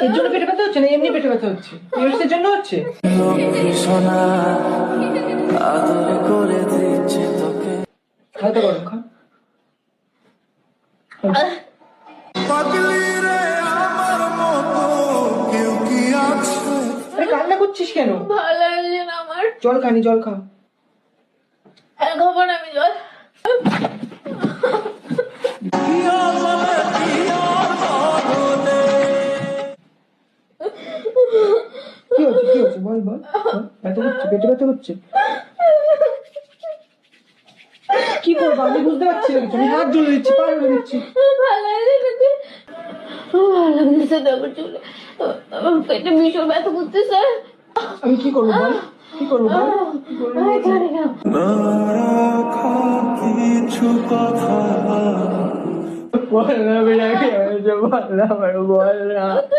এর জন্য পেটে ব্যথা হচ্ছে না এমনি পেটে ব্যথা হচ্ছে? পিরিয়ডসের জন্য হচ্ছে? হালকা গরম খা। আরে কান্না করছিস কেন? ভালো লাগছে না আমার। জল খানি, জল খা। খাবো না আমি জল। কি হচ্ছে, কি হচ্ছে বল বল। ব্যথা হচ্ছে, পেটে ব্যথা হচ্ছে? কি করবো আমি বুঝতে পারছি না কিছু। আমি হাত জ্বলে দিচ্ছি, পা জ্বলে দিচ্ছি। ভালো লাগছে দেখো চলে পেটে ভীষণ ব্যথা করতেছে। আমি কি করবো বল, কি করবো বল, কি করবো? কিছু কথা বল না, বল না, বল না।